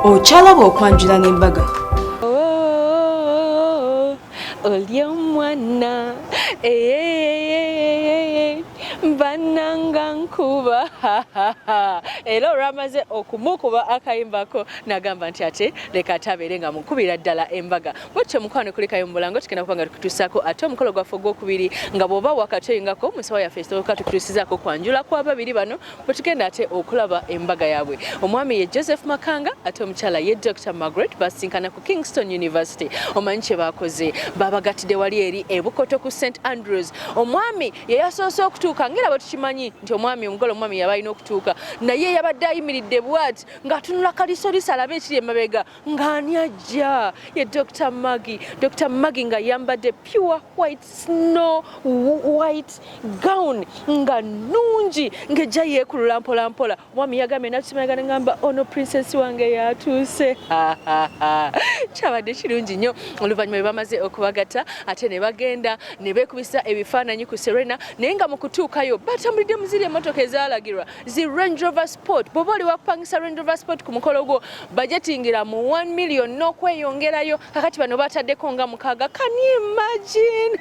Okyalaba okwanjula n'embaga. Oli omwana bananga nkuba era olwamaze okumukuba akayimbako nagamba nti ate leka atabeere nga mukubira ddala embaga. Bwetyo mukwano kulekayo mulango tugenda kuba nga tukutuusaako ate omukolo gwaffe ogwokubiri nga bw'oba wakatoyingako musawo yaffe esooka tukutuusizaako kwanjula kw'ababiri bano bwe tugenda ate okulaba embaga yaabwe. Omwami ye Joseph Makanga ate omukyala ye Dr. Margaret basinkana ku Kingstone University. Omanyi kye baakoze babagatidde wali eri ebukoto ku St. Andrews. Omwami ye yasoose okutuuka ngera bwe tukimanyi nti omwami omugole omwami yaba alina okutuuka naye yabadde ayimiridde bw'ati ng'atunula kalisolisi alabe ekiri emabega ng'ani ajja ye Dr. Maggie. Dr. Maggie nga yambadde pure white snow white gown nga nungi ng'ejja yeekulula mpola mpola. Omwami yagambye natusimayaga ngamba ono princess wange yatuuse. Kyabadde kirungi nnyo. Oluvannyuma bwe bamaze okubagata ate ne bagenda ne beekubisa ebifaananyi ku Serena naye nga mu kutuukayo batambulidde mu ziri emmotoka ezaalagirwa zi Range Rover Sport. Bw'oba oli wakupangisa Range Rover Sport ku mukolo gwo bajetingira mu 1 million n'okweyongerayo kakati bano bataddeko nga 6. Can you imagine?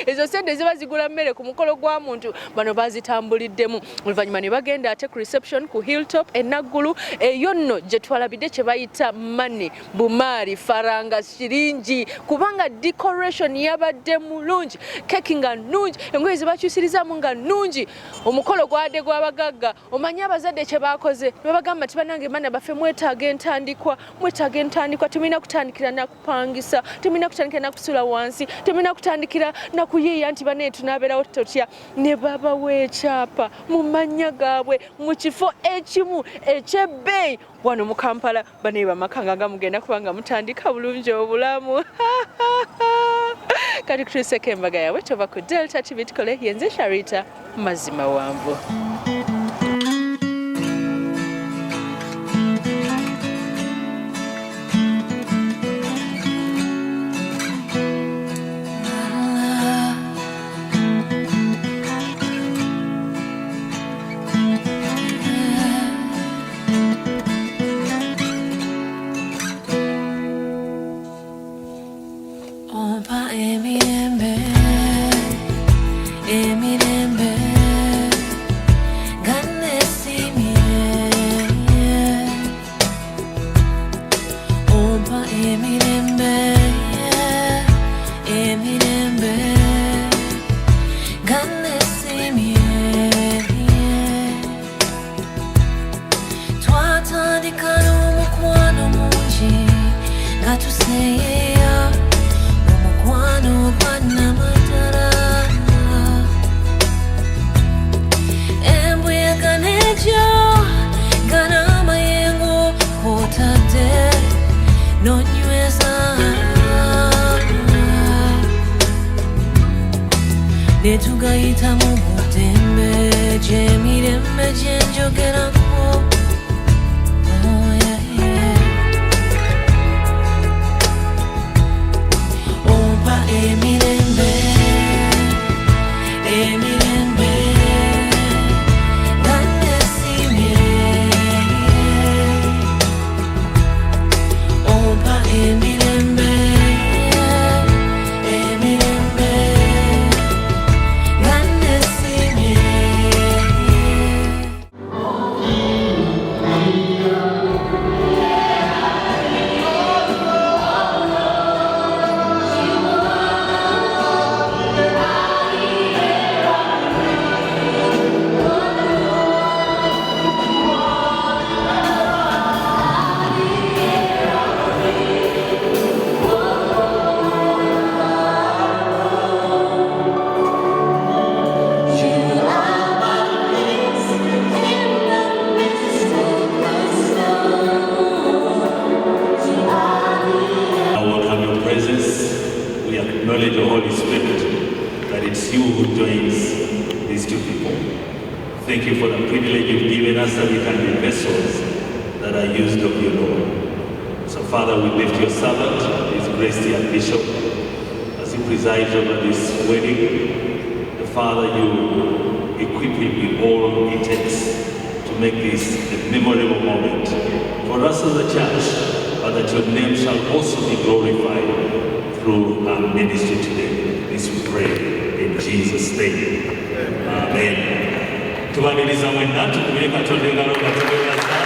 Ezo sente ziba zigula mmere ku mukolo gwa muntu bano bazitambuliddemu. Oluvannyuma ne bagenda ate ku reception ku Hilltop enaggulu eyo nno gye twalabidde kye bayita mane bumaari faranga shiringi kubanga decoration yabadde mulungi keki nga nungi engoye zibakyusirizaamu nga nungi. Omukolo gwadde gw'abagagga omanyi abazadde kye baakoze ne bagamba nti bannange baana baffe mwetaaga entandikwa temulina kutandikira na kupangisa temulina kutandikira na kusula wansi temulina kutandikira na kuyiiya nti bane tunaabeerawo totya. Ne babawa ekyapa mu mannya gaabwe mu kifo ekimu ekyebbeeyi wano mu Kampala bane bamakanga nga mugenda kubanga mutandika bulungi obulamu. Kati kutuuseko embaga yaabwe tova ku Delta TV tukole yenze Sharita mazima wanvu. Netugayita mu butembe gyemirembe gyenjogerako. Oh yeah, yeah. Ompa emirembe gannesimye. Ompa emirembe acknowledge the Holy Spirit, that it's you who joins these two people. Thank you for the privilege you've given us that we can be vessels that are used of your Lord. So Father, we lift your servant, his grace and bishop, as he presides over this wedding. The Father, you equip him with all he takes to make this a memorable moment for us as a church, but that your name shall also be glorified through our ministry today. This we pray in Jesus' name. Amen. Tubaniriza mwenna tukubire Katonda engalo nga tubebaza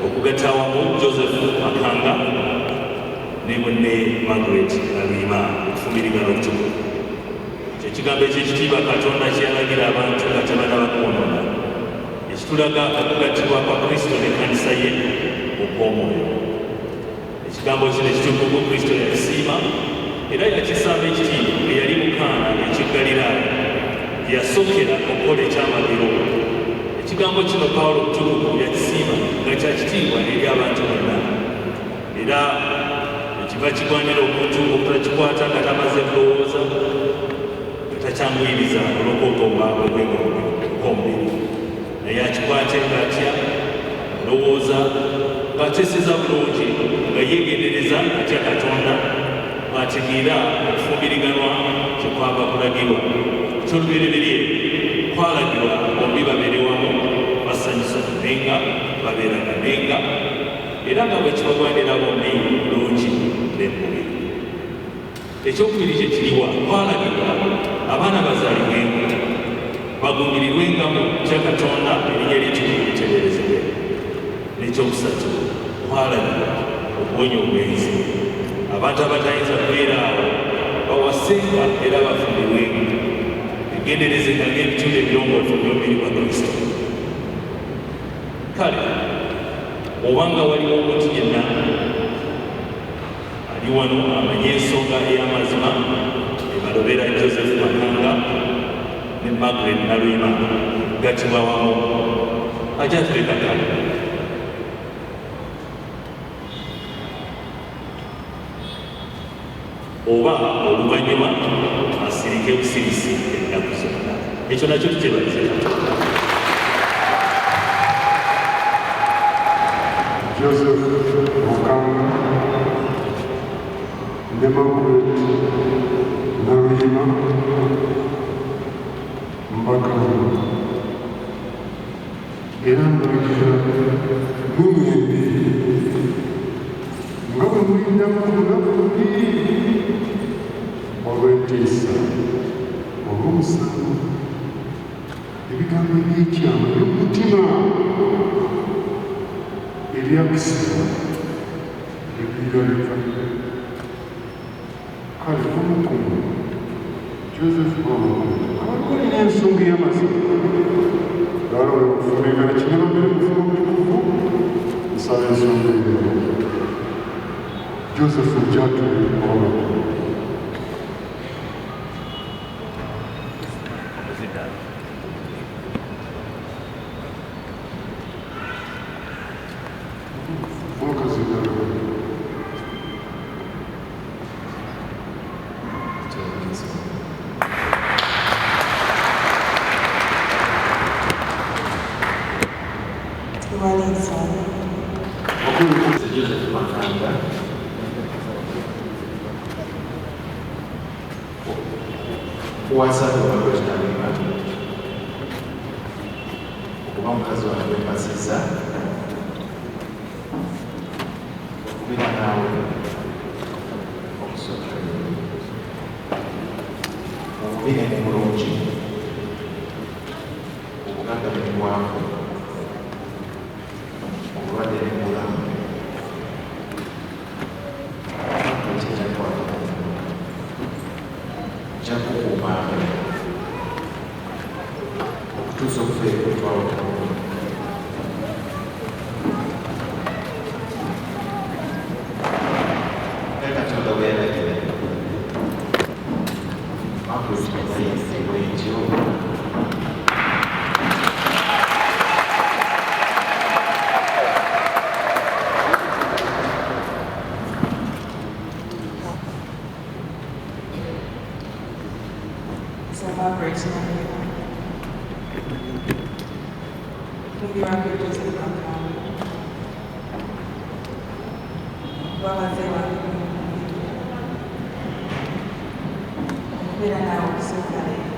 okugata awamu Joseph Makanga ne munne Margaret Alima okufumbirigana okutukuvu. Ekigambo eky'ekitiibwa Katonda kyalagira abantu nga tebanaba kwonoona, ekitulaga okugattibwa kwa Kristo n'ekkanisa ye okw'omwoyo. Ekigambo kino ekitukuvu Kristo yakisiima era yakisamba ekitiibwa bwe yali mu Kaana eky'e Ggaliraaya yasookera okukola ekyamagero. Ekigambo kino Pawulo omutukuvu yakisiima nga kyakitiibwa eri abantu bonna, era ekiva kigwanira omuntu obutakikwata nga tamaze kulowooza, takyanguyiriza olw'okwogomba okw'omubiri, naye akikwate ng'atya olowooza ng'ateeseza bulungi nga yeegendereza atya Katonda, ng'ategeera okufumbiriganwa kyekwava kulagirwa. Ky'olubereberye kwalagirwa bombi babeere wamu basanyusanenga babeeraganenga, era nga bwe kibagwanira bombi bulungi n'emubiri. Ekyokubiri kye kiriwa kwalagirwa abaana bazaalibwenga bagumirirwengamu kya Katonda erinnya ly'ekitukuvu litereerezebwe. N'ekyokusatu kwalagirwa okuwonya obwenzi, abantu abatayinza kubeera awo bawasenga era bafumbirwenga, bigenderezenga ng'ebitundu ebirongoofu by'omubiri gwa Kristo. Kale obanga waliwo omuntu yenna ali wano amanye ensonga ey'amazima ebalobera Joseph Makanga ne Margaret Nalwima gattibwa wamu, ajja tuleka kale. Oba oluvannyuma asirike busirisi ennaku zonna. Ekyo nakyo tukyebalize Katonda. Joseph Makanga ne Margaret Nalwima mbagamba era mbalagira mumwembi nga bwe mulinda ku lunaku luli olw'entiisa olw'omusango ebigambo eby'ekyama by'omutima ebyakisibwa ebiraleka. Kale kumukumu Joseph abalina ensonga ey'amazima galole okufumbirigana kinyama mbere mufumo mutukuvu nsaba ensonga eyo Joseph gyatuli olwakulu. Joseph Makanga kuwasa Margaret Nalwima okuba omukazi wange gwempasiza okubeera naawe okusooka omubiri ne mulungi obugagga ne bwavu obulwadde ne bulamu okutuusa okufa ekwetwawota Katonda bwe yalagira Margaret naye bwentyo Margaret Nalwima. Maybe Margaret Joseph Makanga. Wabazee wangu. Okubeera naawe okusooka leero.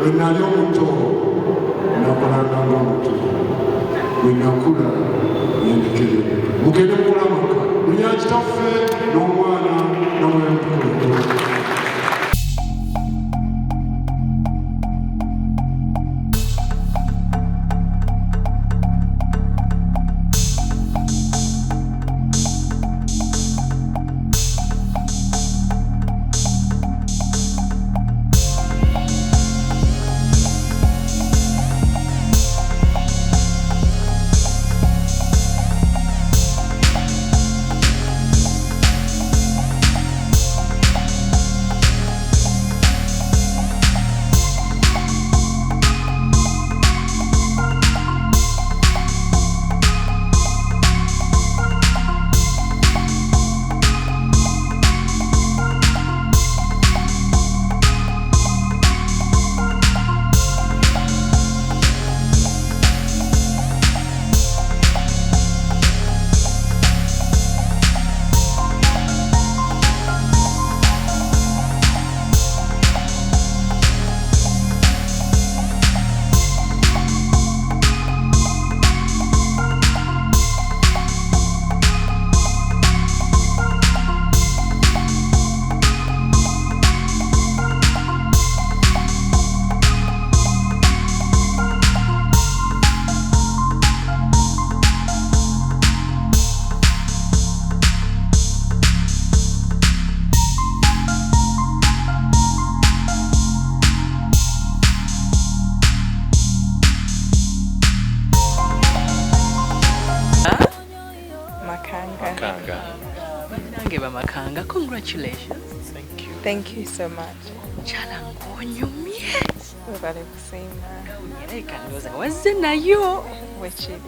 When I don't waffe n'omwana n'omwoyo omutukuvu. Makanga, congratulations. Thank you so much. Chala ngonyumye. Webale kusiima. Nyereka ndoza wazze nayo. Wekiri.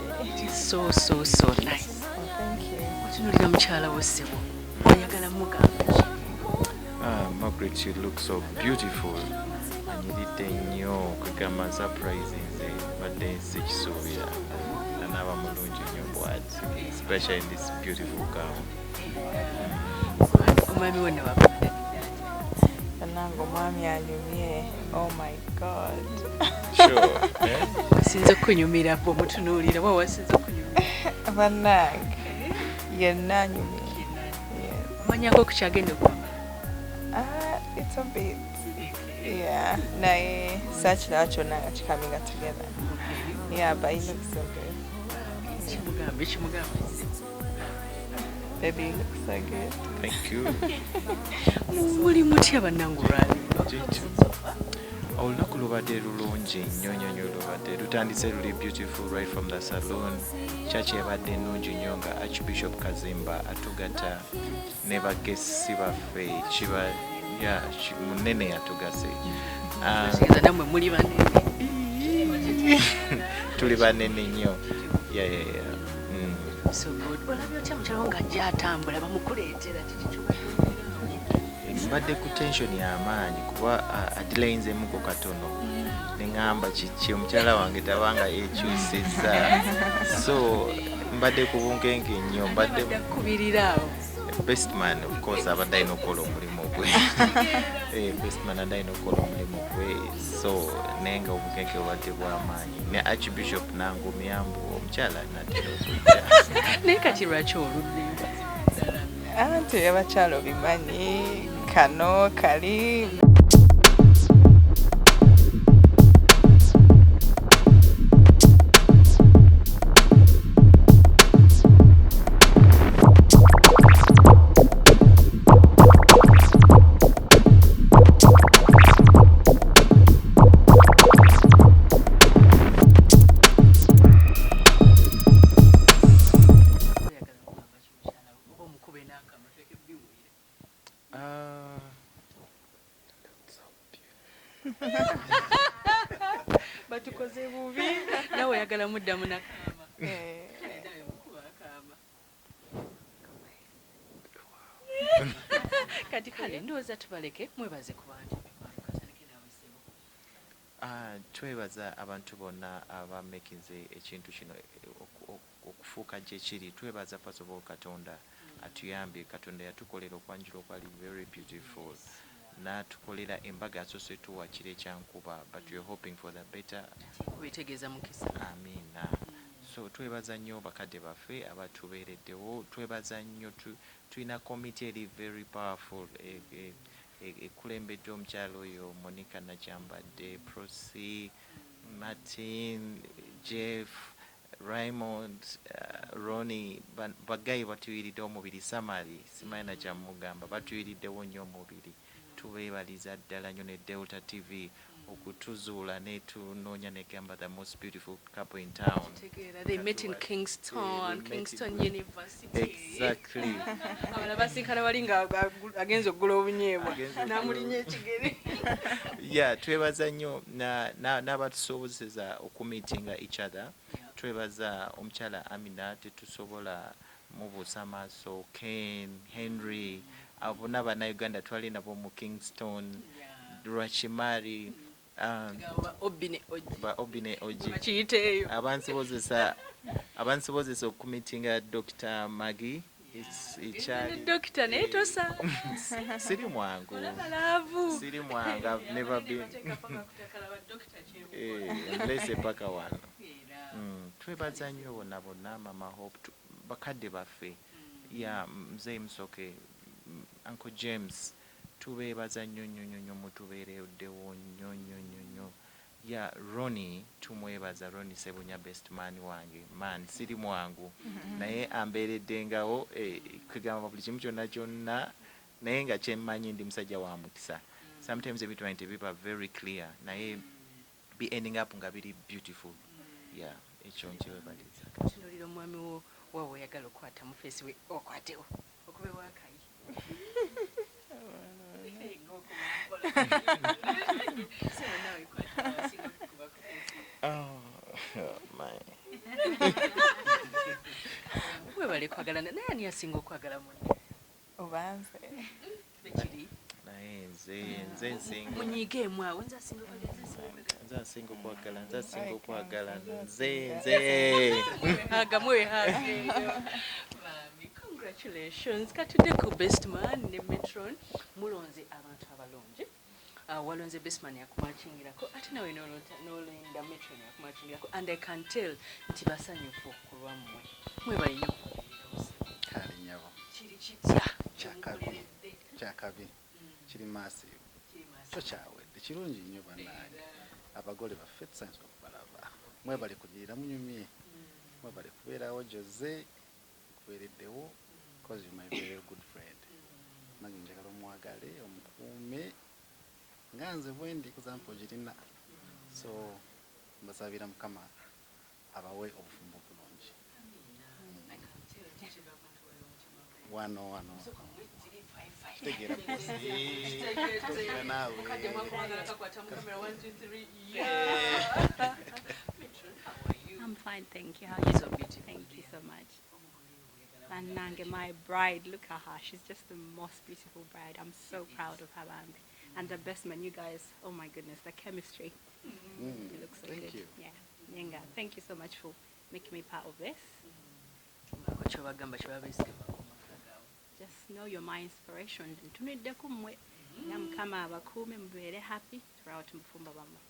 So nice. Oh, thank you. Otunulira mukyala wo ssebo. Oyagala mugamba. Margaret, you look so beautiful. Anyiridde nnyo kugamba surprise nze badde sikisuubira. Nanaaba mulungi nnyo bw'ati, especially in this beautiful gown. Omwami wonna wabadde. Nange omwami anyumye. Oh my God. Sure. Wasinze okunyumira bwe mutunuulira wa wasinze okunyumira. Bannange yenna anyumye. Omanyako ku kyagenda okuba. It's a bit. Yeah. Naye saakiraba kyonna nga kikaminga together. Yeah, but he looks so good. Ekimugambe. Baby, you look so good. Thank you. Muli mutya bannange olwaleero? Olunaku lubadde lulungi nnyo lubadde lutandise luli beautiful right from the saloon. Church ebadde ennungi nnyo nga Archbishop Kazimba atugatta ne bagesi baffe kiba munene yatugase. Nammwe muli banene. Tuli banene nnyo. So good. Olabye otya mukyala wo ng'ajja atambula bamukuleetera kiki mbadde ku tension y'amaanyi kuba adilayinzeemuko katono ne ŋŋamba kiki omukyala wange tabanga ekyusizza so mbadde ku bunkenge nnyo mbadde kubirira awo best man of course abadde alina okukola omulimu gwe best man adde alina okukola omulimu gwe so naye nga obunkenge obadde bw'amaanyi ne Archbishop nangumyambu omukyala natera okujja naye kati lwaki oludde Anti abakyala obimanyi kano kali batukoze bubi nawe oyagala muddamu nakama kati kale ndowooza tubaleke mwebaze ku bantu twebaza abantu bonna abamakinze ekintu kino okufuuka gye kiri twebaza first of all Katonda atuyambye Katonda yatukolera okwanjula okwali very beautiful n'atukolera embaga asoose tuwa kiro ekyankuba but we're hoping for the better kubitegeeza mukisa amina so twebaza nnyo bakadde baffe abatubeereddewo, twebaza nnyo tulina committee eri very powerful ekulembedde omukyalo oyo Monica Nakyambadde, Prosi, Martin, Jeff, Raymond, Ronnie, bagayi batuyiridde omubiri, Samari simanyi na kyamugamba, batuyiriddewo nnyo omubiri. Tubeebaliza ddala nnyo ne Delta TV okutuzuula netunoonya negamba the most beautiful couple in town. They met in Kingstone, Kingstone University. Exactly. Abasinkana bali nga agenza okugula obunyeebwa namulinya ekigere. Yeah, twebaza nnyo n'abatusobozesa okumeetinga each other. Twebaza omukyala Amina tetusobola mubuusa amaaso, Ken, Henry, abo n'Abannayuganda twali nabo mu Kingstone, Rwachimari, Obine Oji. Abansobozesa okumeetinga Dr. Maggie. Doctor netosa. Siri mwangu. Siri mwangu. I've never been. Let's say paka wano. Twebaza nnyo bonna Mama Hope bakadde baffe. Ya mzee Msoke, Uncle James, tubeebaza nnyo mutubeereddewo nnyo. Ya Ronnie, tumwebaza Ronnie Sebunya best man wange. Man, siri mwangu. Naye ambeereddengawo kugamba buli kimu kyonna naye nga kyemmanyi ndi musajja wa mukisa. Sometimes ebintu tebiba very clear naye be ending up nga biri beautiful. Yeah, ekyo nkiwebaliza. Kinolira omwami wo wawe oyagala okwata mu face we okwatewo okube wakayi. Oh my. Webale kwagalana naye ani asinga okwagala munne? Obanze. Bekiri. Naye nze nsinga. Munyigeemu awo nze asinga okwagala nze. Agamwe hage. Congratulations. Katudde ku best man ne Metron mulonze abantu abalonje. Walonze best man yakumachingirako ate nawe n'olenda Metron yakumachingirako and I can tell nti basanyufu kulwammwe. Mwebale nnyo. Kale nyabo. Kiri kitya? Kyakabi. Kiri massive. Kyo kyawedde kirungi nnyo bannange. Abagole baffe tusanyuka okubalaba. Mwebale kugirira munyumye. Mwebale kubeerawo Jose kubeereddewo because you're my very good friend. Nange njagala omwagale omukuume nga nze bwendi kuzampa ogirina. So mbasabira Mukama abawe obufumbo obulungi. Wano. Tegera nawe. I'm fine, thank you. How are you? So beautiful. Thank you so much. And Nange, my bride, look at her. She's just the most beautiful bride. I'm so proud of her. And the best man, you guys, oh my goodness, the chemistry. You look so Thank good. you. Yeah. Nyenga, thank you so much for making me part of this. Just know you're my inspiration. Mukama abakuume mubeere happy throughout mufumba bamwe.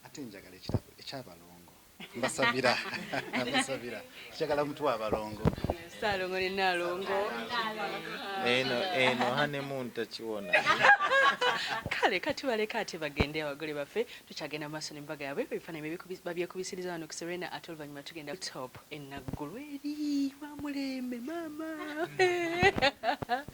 Ate njagala ekitabo ekyabalongo. Mbasabira. Njagala mutu abalongo. Saalongo ne Naalongo. Eno honeymoon takiwona. Kale kati baleka ate bagende abagole baffe tukyagenda maaso n'embaga yaabwe ebifaananyi babyekubisiriza wano ku Serena ate oluvannyuma tugenda top enaggulu eri wa mulembe maama.